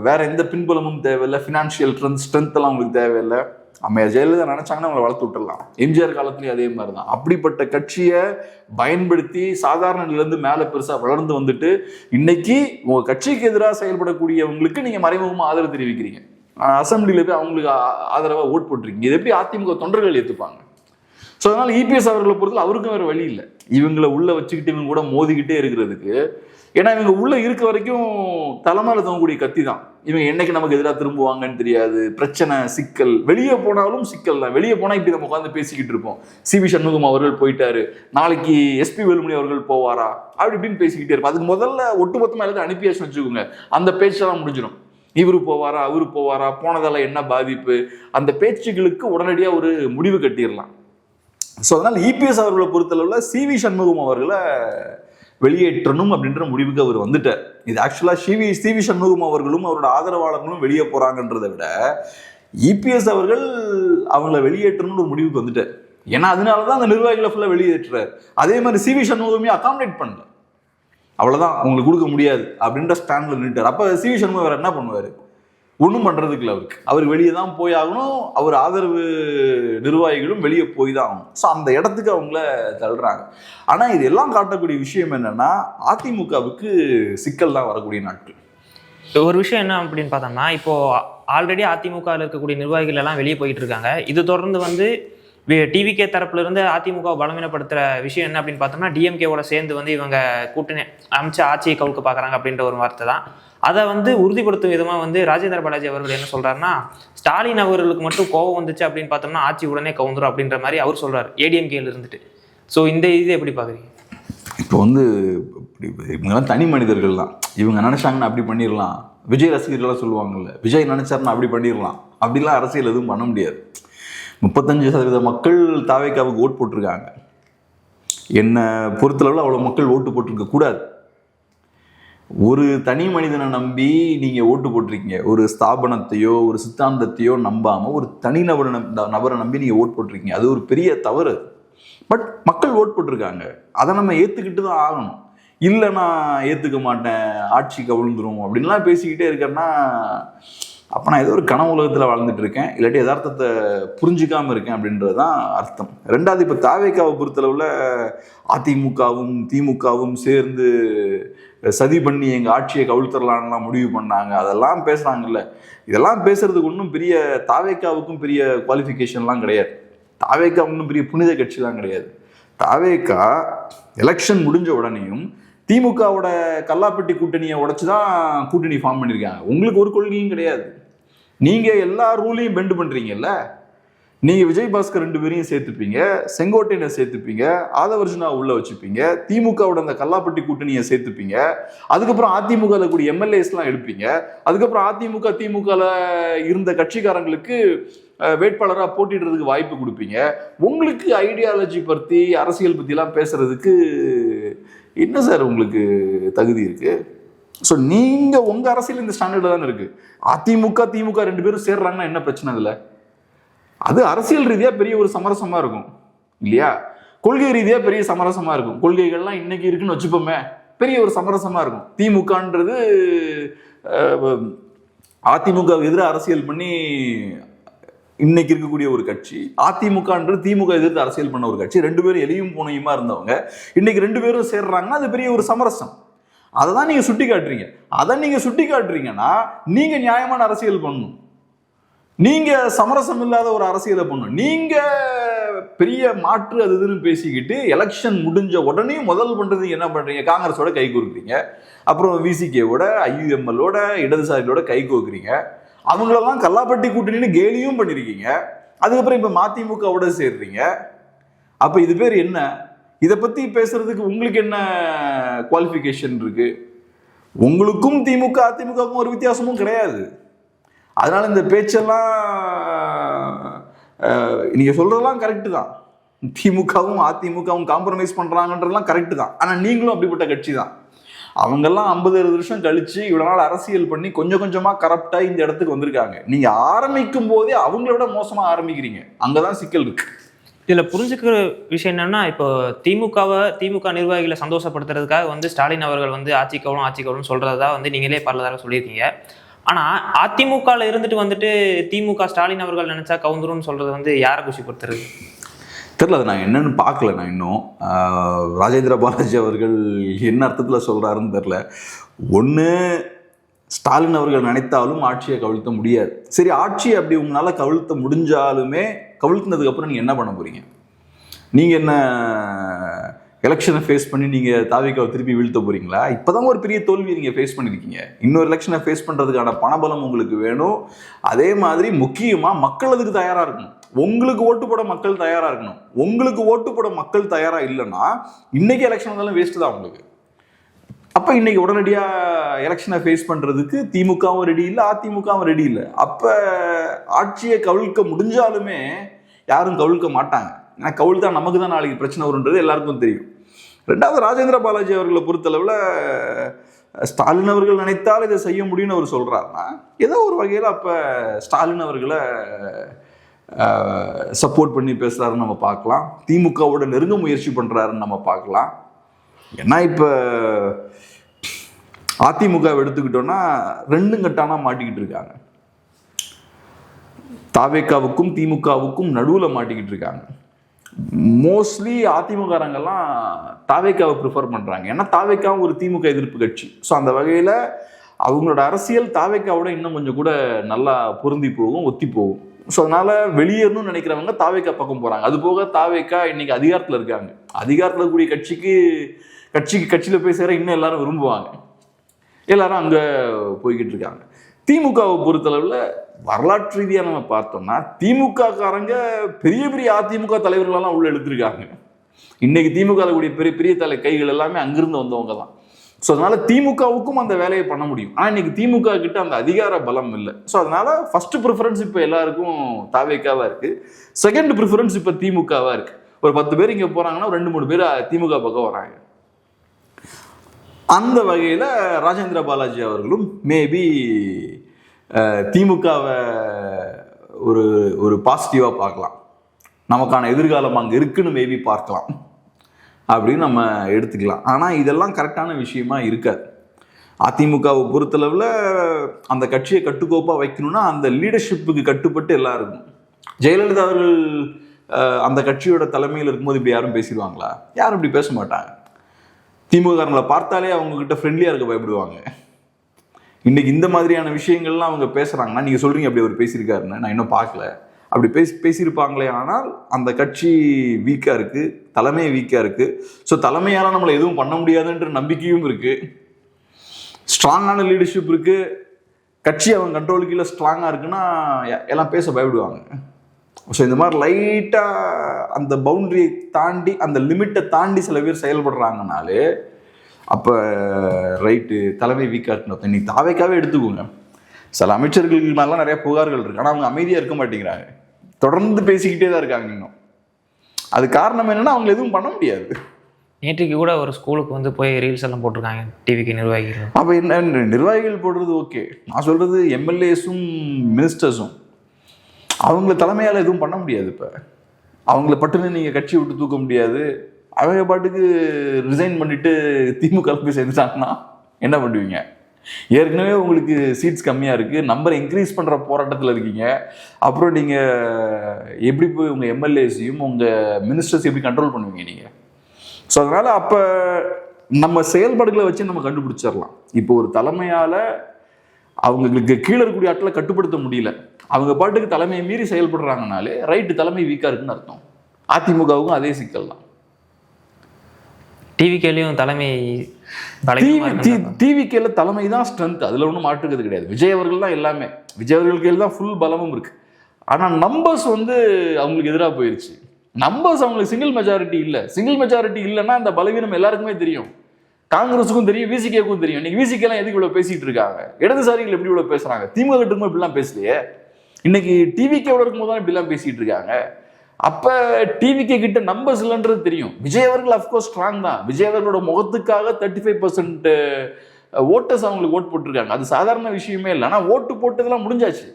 வேற எந்த பின்புலமும் தேவையில்லை, ஃபினான்ஷியல் ஸ்ட்ரென்த் எல்லாம் உங்களுக்கு தேவையில்லை. அம்மையார் ஜெயலலிதா நினைச்சாங்கன்னா அவங்களை வளர்த்து விட்டுடலாம். எம்ஜிஆர் காலத்துலயும் அதே மாதிரி தான். அப்படிப்பட்ட கட்சியை பயன்படுத்தி சாதாரண நிலையிலிருந்து மேல பெருசா வளர்ந்து வந்துட்டு இன்னைக்கு உங்க கட்சிக்கு எதிராக செயல்படக்கூடியவங்களுக்கு நீங்க மறைமுகமா ஆதரவு தெரிவிக்கிறீங்க. அசம்பிளியில போய் அவங்களுக்கு ஆதரவா ஓட் போட்டிருக்கீங்க. இது எப்படி அதிமுக தொண்டர்கள் ஏத்துப்பாங்க? ஸோ அதனால இபிஎஸ் அவர்களை பொறுத்தல அவருக்கும் வேற வழி இல்லை. இவங்களை உள்ள வச்சுக்கிட்டு இவங்க கூட மோதிக்கிட்டே இருக்கிறதுக்கு. ஏன்னா இவங்க உள்ள இருக்க வரைக்கும் தலைமையில தவங்கக்கூடிய கத்தி தான். இவங்க என்னைக்கு நமக்கு எதிராக திரும்புவாங்கன்னு தெரியாது. பிரச்சனை, சிக்கல். வெளியே போனாலும் சிக்கல் தான். வெளியே போனா இப்படி நம்ம உட்காந்து பேசிக்கிட்டு இருப்போம். சி.வி. சண்முகம் அவர்கள் போயிட்டாரு, நாளைக்கு எஸ்பி வேலுமணி அவர்கள் போவாரா, அப்படி இப்படின்னு பேசிக்கிட்டே இருப்போம். அதுக்கு முதல்ல ஒட்டுமொத்தமா எல்லாத்தையும் அனுப்பியாச்சுன்னு வச்சுக்கோங்க, அந்த பேச்செல்லாம் முடிஞ்சிடும். இவரு போவாரா அவரு போவாரா, போனதால என்ன பாதிப்பு, அந்த பேச்சுகளுக்கு உடனடியாக ஒரு முடிவு கட்டிடலாம். ஸோ அதனால் இபிஎஸ் அவர்களை பொறுத்தளவில் சிவி சண்முகம் அவர்களை வெளியேற்றணும் அப்படின்ற முடிவுக்கு அவர் வந்துட்டார். இது ஆக்சுவலாக சிவி சண்முகம் அவர்களும் அவரோட ஆதரவாளர்களும் வெளியே போகிறாங்கன்றதை விட இபிஎஸ் அவர்கள் அவங்கள வெளியேற்றணும்னு ஒரு முடிவுக்கு வந்துட்டார். ஏன்னா அதனால தான் அந்த நிர்வாகிகளை ஃபுல்லாக வெளியேற்றுறாரு. அதே மாதிரி சிவி சண்முகமே அகாமடேட் பண்ணல, அவ்வளோதான் அவங்களுக்கு கொடுக்க முடியாது அப்படின்ற ஸ்டாண்டில் நின்றுட்டார். அப்போ சிவி சண்முகம் வேறு என்ன பண்ணுவார்? ஒன்றும் பண்ணுறதுக்கு இல்லை. அவருக்கு வெளியே தான் போய் ஆகணும், அவர் ஆதரவு நிர்வாகிகளும் வெளியே போய் தான் ஆகணும். ஸோ அந்த இடத்துக்கு அவங்கள தள்ளுறாங்க. ஆனால் இது எல்லாம் காட்டக்கூடிய விஷயம் என்னன்னா, அதிமுகவுக்கு சிக்கல் தான் வரக்கூடிய நாட்கள். ஒரு விஷயம் என்ன அப்படின்னு பார்த்தோம்னா, இப்போ ஆல்ரெடி அதிமுகவில் இருக்கக்கூடிய நிர்வாகிகள் எல்லாம் வெளியே போயிட்டு இருக்காங்க. இது தொடர்ந்து வந்து டிவிகே தரப்புல இருந்து அதிமுக பலவீனப்படுத்துற விஷயம் என்ன அப்படின்னு பார்த்தோம்னா, டிஎம்கேவோட சேர்ந்து வந்து இவங்க கூட்டணி அமைச்சு ஆட்சியை கவுக்க பார்க்குறாங்க அப்படின்ற ஒரு வார்த்தை தான். அதை வந்து உறுதிப்படுத்தும் விதமாக வந்து ராஜேந்திர பாலாஜி அவர்கள் என்ன சொல்றாருன்னா, ஸ்டாலின் அவர்களுக்கு மட்டும் கோவம் வந்துச்சு அப்படின்னு பார்த்தோம்னா ஆட்சி உடனே கவுந்துரும் அப்படின்ற மாதிரி அவர் சொல்றாரு, ஏடிஎம்கேல இருந்துட்டு. ஸோ இந்த இது எப்படி பார்க்குறீங்க? இப்போ வந்து இவங்கெல்லாம் தனி மனிதர்கள் தான். இவங்க நினைச்சாங்கன்னா அப்படி பண்ணிடலாம். விஜய் ரசிகர்கள்லாம் சொல்லுவாங்கல்ல, விஜய் நினைச்சாருன்னா அப்படி பண்ணிடலாம். அப்படிலாம் அரசியல் எதுவும் பண்ண முடியாது. 35% மக்கள் தாவேக்காவுக்கு ஓட்டு போட்டிருக்காங்க. என்னை பொறுத்தளவில் அவ்வளோ மக்கள் ஓட்டு போட்டிருக்க கூடாது. ஒரு தனி மனிதனை நம்பி நீங்கள் ஓட்டு போட்டிருக்கீங்க. ஒரு ஸ்தாபனத்தையோ ஒரு சித்தாந்தத்தையோ நம்பாமல் ஒரு தனி நபரை நம்பி நீங்கள் ஓட்டு போட்டிருக்கீங்க. அது ஒரு பெரிய தவறு. பட் மக்கள் ஓட்டு போட்டிருக்காங்க, அதை நம்ம ஏற்றுக்கிட்டு தான் ஆகணும். இல்லை நான் ஏற்றுக்க மாட்டேன், ஆட்சி கவிழ்ந்துரும் அப்படின்லாம் பேசிக்கிட்டே இருக்கேன்னா, அப்போ நான் ஏதோ ஒரு கனவு உலகத்தில் வாழ்ந்துட்டு இருக்கேன், இல்லாட்டி யதார்த்தத்தை புரிஞ்சிக்காமல் இருக்கேன் அப்படின்றது தான் அர்த்தம். ரெண்டாவது, இப்போ தாவேக்காவை பொறுத்தளவில் அதிமுகவும் திமுகவும் சேர்ந்து சதி பண்ணி எங்கள் ஆட்சியை கவிழ்த்தரலான்லாம் முடிவு பண்ணாங்க, அதெல்லாம் பேசுகிறாங்கல்ல. இதெல்லாம் பேசுறதுக்கு ஒன்றும் பெரிய தாவேக்காவுக்கும் பெரிய குவாலிஃபிகேஷன்லாம் கிடையாது. தாவேக்கா ஒன்றும் பெரிய புனித கட்சிலாம் கிடையாது. தாவேக்கா எலெக்ஷன் முடிஞ்ச உடனேயும் திமுகவோட கல்லாப்பட்டி கூட்டணியை உடைச்சு தான் கூட்டணி ஃபார்ம் பண்ணியிருக்காங்க. உங்களுக்கு ஒரு கொள்கையும் கிடையாது. நீங்கள் எல்லா ரூலையும் பெண்டு பண்ணுறீங்கல்ல. நீங்கள் விஜயபாஸ்கர் 2 பேரையும் சேர்த்துப்பீங்க, செங்கோட்டையனை சேர்த்துப்பீங்க, ஆதவர்ஜுனா உள்ள வச்சுப்பீங்க, திமுகவோட அந்த கல்லாப்பட்டி கூட்டணியை சேர்த்துப்பீங்க, அதுக்கப்புறம் அதிமுகவில் கூடிய எம்எல்ஏஸ்லாம் எடுப்பீங்க, அதுக்கப்புறம் திமுகவில் இருந்த கட்சிக்காரங்களுக்கு வேட்பாளராக போட்டிடுறதுக்கு வாய்ப்பு கொடுப்பீங்க. உங்களுக்கு ஐடியாலஜி பற்றி அரசியல் பற்றிலாம் பேசுறதுக்கு என்ன சார் உங்களுக்கு தகுதி இருக்கு? ஸோ நீங்கள் உங்கள் அரசியல் இந்த ஸ்டாண்டர்டில் தானே இருக்குது. அதிமுக திமுக 2 பேரும் சேர்றாங்கன்னா என்ன பிரச்சனை இல்லை? அது அரசியல் ரீதியாக பெரிய ஒரு சமரசமாக இருக்கும் இல்லையா? கொள்கை ரீதியாக பெரிய சமரசமாக இருக்கும். கொள்கைகள்லாம் இன்னைக்கு இருக்குன்னு வச்சுப்போமே, பெரிய ஒரு சமரசமாக இருக்கும். திமுகன்றது அதிமுக எதிராக அரசியல் பண்ணி இன்னைக்கு இருக்கக்கூடிய ஒரு கட்சி, அதிமுகன்றது திமுக எதிர்த்து அரசியல் பண்ண ஒரு கட்சி. 2 பேரும் எலியும் பூனையுமா இருந்தவங்க இன்னைக்கு 2 பேரும் சேர்றாங்கன்னா அது பெரிய ஒரு சமரசம். அதை தான் நீங்கள் சுட்டி காட்டுறீங்க. அதை நீங்கள் சுட்டி காட்டுறீங்கன்னா நீங்கள் நியாயமான அரசியல் பண்ணணும். நீங்க சமரசம் இல்லாத ஒரு அரசியலை பண்ணணும். நீங்க பெரிய மாற்று அது இதுன்னு பேசிக்கிட்டு எலெக்ஷன் முடிஞ்ச உடனே முதல் பண்றது என்ன பண்றீங்க? காங்கிரஸோட கை கோர்க்குறீங்க, அப்புறம் விசிகேவோட ஐயுஎம்எல்லோட இடதுசாரிகளோட கை கோர்க்குறீங்க, அவங்களெல்லாம் கல்லாப்பட்டி கூட்டணின்னு கேலியும் பண்ணிருக்கீங்க. அதுக்கப்புறம் இப்ப மதிமுகவோட சேர்றீங்க. அப்ப இது பேர் என்ன? இதை பத்தி பேசுறதுக்கு உங்களுக்கு என்ன குவாலிஃபிகேஷன் இருக்கு? உங்களுக்கும் திமுக அதிமுகவுக்கும் ஒரு வித்தியாசமும் கிடையாது. அதனால இந்த பேச்செல்லாம் நீங்க சொல்றதெல்லாம் கரெக்டு தான். திமுகவும் அதிமுகவும் காம்ப்ரமைஸ் பண்றாங்கன்றதெல்லாம் கரெக்டு தான். ஆனா நீங்களும் அப்படிப்பட்ட கட்சி தான். அவங்கெல்லாம் 50-60 வருஷம் கழிச்சு இவ்வளவு நாள் அரசியல் பண்ணி கொஞ்சம் கொஞ்சமா கரப்டா இந்த இடத்துக்கு வந்திருக்காங்க. நீங்க ஆரம்பிக்கும் போதே அவங்கள விட மோசமா ஆரம்பிக்கிறீங்க. அங்கதான் சிக்கல் இருக்கு. இதுல புரிஞ்சுக்கிற விஷயம் என்னன்னா, இப்போ திமுக நிர்வாகிகளை சந்தோஷப்படுத்துறதுக்காக வந்து ஸ்டாலின் அவர்கள் வந்து ஆட்சி கவலம் சொல்றதா வந்து நீங்களே பல தடவை சொல்லியிருக்கீங்க. ஆனா அதிமுகல இருந்துட்டு வந்துட்டு திமுக ஸ்டாலின் அவர்கள் நினைச்சா கவுந்துருன்னு சொல்றது வந்து யாரை குஷிப்படுத்துறது தெரியல. அது நான் என்னன்னு பார்க்கல. நான் இன்னும் ராஜேந்திர பாலாஜி அவர்கள் என்ன அர்த்தத்தில் சொல்றாருன்னு தெரில. ஒன்று, ஸ்டாலின் அவர்கள் நினைத்தாலும் ஆட்சியை கவிழ்த்த முடியாது. சரி, ஆட்சியை அப்படி உங்களால் கவிழ்த்த முடிஞ்சாலுமே கவிழ்த்தினதுக்கு அப்புறம் நீங்கள் என்ன பண்ண போறீங்க? நீங்கள் என்ன எலெக்ஷனை ஃபேஸ் பண்ணி நீங்கள் தாவேக்காவை திருப்பி வீழ்த்த போறீங்களா? இப்போதான் ஒரு பெரிய தோல்வியை நீங்கள் ஃபேஸ் பண்ணியிருக்கீங்க. இன்னொரு எலெக்ஷனை ஃபேஸ் பண்ணுறதுக்கான பணபலம் உங்களுக்கு வேணும். அதே மாதிரி முக்கியமாக மக்கள் அதுக்கு தயாராக இருக்கணும். உங்களுக்கு ஓட்டு போட மக்கள் தயாராக இருக்கணும். உங்களுக்கு ஓட்டு போட மக்கள் தயாராக இல்லைன்னா இன்னைக்கு எலெக்ஷன் வந்தாலும் வேஸ்ட்டு தான் உங்களுக்கு. அப்போ இன்னைக்கு உடனடியாக எலெக்ஷனை ஃபேஸ் பண்ணுறதுக்கு திமுகவும் ரெடி இல்லை, அதிமுகவும் ரெடி இல்லை. அப்போ ஆட்சியை கவிழ்க்க முடிஞ்சாலுமே யாரும் கவிழ்க்க மாட்டாங்க. ஏன்னா கவிழ்த்தா நமக்கு தான் நாளைக்கு பிரச்சனை வருன்றது எல்லாருக்கும் தெரியும். ரெண்டாவது, ராஜேந்திர பாலாஜி அவர்களை பொறுத்தளவில் ஸ்டாலின் அவர்கள் நினைத்தால் இதை செய்ய முடியும்னு அவர் சொல்கிறாருன்னா, ஏதோ ஒரு வகையில் அப்போ ஸ்டாலின் அவர்களை சப்போர்ட் பண்ணி பேசுகிறாருன்னு நம்ம பார்க்கலாம். திமுகவோட நெருங்க முயற்சி பண்ணுறாருன்னு நம்ம பார்க்கலாம். ஏன்னா இப்போ அதிமுக எடுத்துக்கிட்டோன்னா ரெண்டும் கட்டானா மாட்டிக்கிட்டு இருக்காங்க. தாவேக்காவுக்கும் திமுகவுக்கும் நடுவில் மாட்டிக்கிட்டு இருக்காங்க. மோஸ்ட்லி அதிமுகரங்கெல்லாம் தாவேக்காவை ப்ரிஃபர் பண்ணுறாங்க. ஏன்னா தாவேக்காவும் ஒரு திமுக எதிர்ப்பு கட்சி. ஸோ அந்த வகையில் அவங்களோட அரசியல் தாவேக்காவோட இன்னும் கொஞ்சம் கூட நல்லா பொருந்தி போகும், ஒத்தி போகும். ஸோ அதனால் வெளியேறணும்னு நினைக்கிறவங்க தாவேக்கா பக்கம் போகிறாங்க. அது போக தாவேக்கா இன்னைக்கு அதிகாரத்தில் இருக்காங்க. அதிகாரத்தில் இருக்கக்கூடிய கட்சியில் போய் சேர இன்னும் எல்லாரும் விரும்புவாங்க. எல்லாரும் அங்கே போய்கிட்டு இருக்காங்க. திமுகவை பொறுத்தளவில் வரலாற்று ரீதியாக நம்ம பார்த்தோம்னா திமுக காரங்க பெரிய பெரிய அதிமுக தலைவர்களெல்லாம் உள்ள எடுத்திருக்காங்க. இன்னைக்கு திமுக கூடிய பெரிய பெரிய கைகள் எல்லாமே அங்கிருந்து வந்தவங்க தான். ஸோ அதனால திமுகவுக்கும் அந்த வேலையை பண்ண முடியும். ஆனால் இன்னைக்கு திமுக கிட்ட அந்த அதிகார பலம் இல்லை. ஸோ அதனால ஃபர்ஸ்ட் ப்ரிஃபரன்ஸ் இப்போ எல்லாருக்கும் தாவேக்காவா இருக்கு. செகண்ட் ப்ரிஃபரன்ஸ் இப்போ திமுகவா இருக்கு. ஒரு 10 பேர் இங்கே போறாங்கன்னா 2-3 பேர் திமுக பக்கம் வராங்க. அந்த வகையில் ராஜேந்திர பாலாஜி அவர்களும் மேபி திமுகவை ஒரு பாசிட்டிவாக பார்க்கலாம். நமக்கான எதிர்காலம் அங்கே இருக்குன்னு மேபி பார்க்கலாம் அப்படின்னு நம்ம எடுத்துக்கலாம். ஆனால் இதெல்லாம் கரெக்டான விஷயமா இருக்காது. அதிமுகவை பொறுத்தளவில் அந்த கட்சியை கட்டுக்கோப்பாக வைக்கணும்னா அந்த லீடர்ஷிப்புக்கு கட்டுப்பட்டு எல்லாம் இருக்கும். ஜெயலலிதா அவர்கள் அந்த கட்சியோட தலைமையில் இருக்கும்போது இப்படி யாரும் பேசிடுவாங்களா? யாரும் இப்படி பேச மாட்டாங்க. திமுகங்களை பார்த்தாலே அவங்கக்கிட்ட ஃப்ரெண்ட்லியாக இருக்க பயப்படுவாங்க. இன்னைக்கு இந்த மாதிரியான விஷயங்கள்லாம் அவங்க பேசுகிறாங்கன்னா, நீங்கள் சொல்கிறீங்க அப்படி அவர் பேசியிருக்காருன்னு, நான் இன்னும் பார்க்கல. அப்படி பேசியிருப்பாங்களே. ஆனால் அந்த கட்சி வீக்காக இருக்குது, தலைமை வீக்காக இருக்குது. ஸோ தலைமையால் நம்மளை எதுவும் பண்ண முடியாதுன்ற நம்பிக்கையும் இருக்குது. ஸ்ட்ராங்கான லீடர்ஷிப் இருக்குது, கட்சி அவங்க கண்ட்ரோலுக்கு கீழே ஸ்ட்ராங்காக இருக்குன்னா எல்லாம் பேச பயப்படுவாங்க. ஸோ இந்த மாதிரி லைட்டாக அந்த பவுண்டரியை தாண்டி, அந்த லிமிட்டை தாண்டி சில பேர் செயல்படுறாங்கனாலே அப்போ ரைட்டு தலைமை வீக்காக இருக்குன்னு. இன்னைக்கு தாவேக்காவே எடுத்துக்கோங்க. சில அமைச்சர்களுக்கு மேலாம் நிறைய புகார்கள் இருக்கு. ஆனால் அவங்க அமைதியாக இருக்க மாட்டேங்கிறாங்க, தொடர்ந்து பேசிக்கிட்டே தான் இருக்காங்க இன்னும். அது காரணம் என்னன்னா அவங்க எதுவும் பண்ண முடியாது. நேற்றுக்கு கூட ஒரு ஸ்கூலுக்கு வந்து போய் ரீல்ஸ் எல்லாம் போட்டிருக்காங்க டிவிக்கு நிர்வாகிகள். அப்போ என்ன நிர்வாகிகள் போடுறது ஓகே, நான் சொல்றது எம்எல்ஏஸும் மினிஸ்டர்ஸும் அவங்கள தலைமையால் எதுவும் பண்ண முடியாது. இப்போ அவங்கள பட்டுன்னு நீங்கள் கட்சி விட்டு தூக்க முடியாது. அவங்க பாட்டுக்கு ரிசைன் பண்ணிட்டு திமுக போய் சேர்ந்துட்டாங்கன்னா என்ன பண்ணுவீங்க? ஏற்கனவே உங்களுக்கு சீட்ஸ் கம்மியாக இருக்குது, நம்பரை இன்க்ரீஸ் பண்ணுற போராட்டத்தில் இருக்கீங்க. அப்புறம் நீங்கள் எப்படி போய் உங்கள் எம்எல்ஏஸையும் உங்கள் மினிஸ்டர்ஸ் எப்படி கண்ட்ரோல் பண்ணுவீங்க நீங்கள்? ஸோ அதனால் அப்போ நம்ம செயல்பாடுகளை வச்சு நம்ம கண்டுபிடிச்சிடலாம். இப்போ ஒரு தலைமையால் அவங்களுக்கு கீழே இருக்கக்கூடிய ஆட்களை கட்டுப்படுத்த முடியல, அவங்க பாட்டுக்கு தலைமையை மீறி செயல்படுறாங்கனாலே ரைட்டு தலைமை வீக்காக இருக்குன்னு அர்த்தம். அதிமுகவுக்கும் அதே சிக்கல் தான். டிவிகேலையும் தலைமை டிவிகேல தலைமை தான் ஸ்ட்ரென்த், அதில் ஒன்றும் மாற்றுக்கிறது கிடையாது. விஜய் அவர்கள் தான் எல்லாமே, விஜய் அவர்கள் கையில் தான் ஃபுல் பலமும் இருக்கு. ஆனால் நம்பர்ஸ் வந்து அவங்களுக்கு எதிராக போயிடுச்சு. நம்பர்ஸ் அவங்களுக்கு சிங்கிள் மெஜாரிட்டி இல்லை. சிங்கிள் மெஜாரிட்டி இல்லைன்னா அந்த பலவீனம் எல்லாருக்குமே தெரியும். காங்கிரஸுக்கும் தெரியும், விசிகேக்கும் தெரியும். இன்னைக்கு விசிகேலாம் எதுக்கு இவ்வளோ பேசிட்டு இருக்காங்க? இடதுசாரிகள் எப்படி இவ்வளோ பேசுறாங்க? திமுக கிட்ட இப்படிலாம் பேசலையே. இன்னைக்கு டிவிகேவோட இருக்கும்போது தான் இப்படிலாம் பேசிட்டு இருக்காங்க. அப்போ டிவிகே கிட்ட நம்பர்ஸ் இல்லைன்றது தெரியும். விஜய் அவர்கள் அஃப்கோர்ஸ் ஸ்ட்ராங் தான். விஜய் அவர்களோட முகத்துக்காக 35% ஓட்டர்ஸ் அவங்களுக்கு ஓட்டு போட்டிருக்காங்க. அது சாதாரண விஷயமே இல்லை. ஆனால் ஓட்டு போட்டதெல்லாம் முடிஞ்சாச்சு,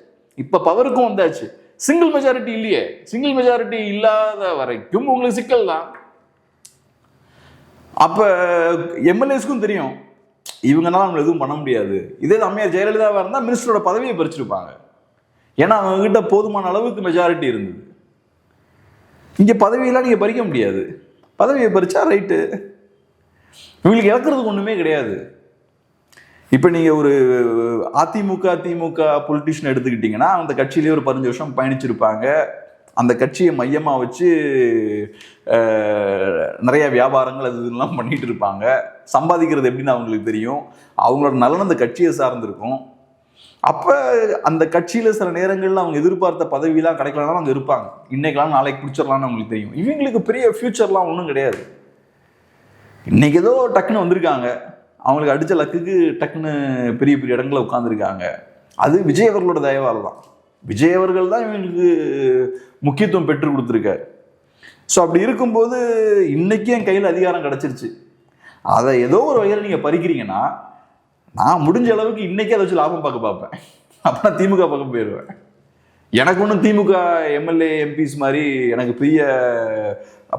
இப்போ பவருக்கும் வந்தாச்சு. சிங்கிள் மெஜாரிட்டி இல்லையே. சிங்கிள் மெஜாரிட்டி இல்லாத வரைக்கும் உங்களுக்கு சிக்கல் தான். அப்போ எம்எல்ஏஸ்க்கும் தெரியும் இவங்கனால அவங்களை எதுவும் பண்ண முடியாது. இதே அம்மையார் ஜெயலலிதாவாக இருந்தால் மினிஸ்டரோட பதவியை பறிச்சிருப்பாங்க. ஏன்னா அவங்ககிட்ட போதுமான அளவுக்கு மெஜாரிட்டி இருந்தது. இங்கே பதவியெல்லாம் நீங்கள் பறிக்க முடியாது. பதவியை பறிச்சா ரைட்டு, இவங்களுக்கு இழக்கிறதுக்கு ஒன்றுமே கிடையாது. இப்போ நீங்கள் ஒரு திமுக பொலிட்டிஷியன் எடுத்துக்கிட்டிங்கன்னா அந்த கட்சியிலேயே ஒரு 15 வருஷம் பயணிச்சிருப்பாங்க. அந்த கட்சியை மையமாக வச்சு நிறைய வியாபாரங்கள் அது இதெல்லாம் பண்ணிட்டு இருப்பாங்க. சம்பாதிக்கிறது எப்படின்னு அவங்களுக்கு தெரியும். அவங்களோட நலன் அந்த கட்சியை சார்ந்திருக்கும். அப்போ அந்த கட்சியில் சில நேரங்களில் அவங்க எதிர்பார்த்த பதவியெல்லாம் கிடைக்கலனாலும் அங்கே இருப்பாங்க. இன்னைக்கெல்லாம் நாளைக்கு பிடிச்சிடலான்னு அவங்களுக்கு தெரியும். இவங்களுக்கு பெரிய ஃபியூச்சர்லாம் ஒன்றும் கிடையாது. இன்னைக்கு ஏதோ டக்குன்னு வந்திருக்காங்க, அவங்களுக்கு அடித்த லக்குக்கு டக்குன்னு பெரிய பெரிய இடங்களில் உட்காந்துருக்காங்க. அது விஜய் அவர்களோட தயவால் தான். விஜய் அவர்கள் தான் இவங்களுக்கு முக்கியத்துவம் பெற்று கொடுத்துருக்காரு. ஸோ அப்படி இருக்கும்போது இன்னைக்கு என் கையில் அதிகாரம் கிடச்சிருச்சு, அதை ஏதோ ஒரு வகையில் நீங்கள் பறிக்கிறீங்கன்னா நான் முடிஞ்ச அளவுக்கு இன்னைக்கே அதை வச்சு லாபம் பார்ப்பேன். அப்புறம் திமுக பக்கம் போயிடுவேன். எனக்கு ஒன்றும் திமுக எம்எல்ஏ எம்பிஸ் மாதிரி எனக்கு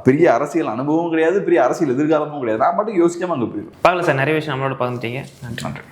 பெரிய அரசியல் அனுபவமும் கிடையாது, பெரிய அரசியல் எதிர்காலமும் கிடையாது. நான் மட்டும் யோசிக்காமல் அங்கே போயிடுவேன். பார்க்கல சார், நிறைய விஷயம் நம்மளோட பகிர்ந்துட்டீங்க. நன்றி.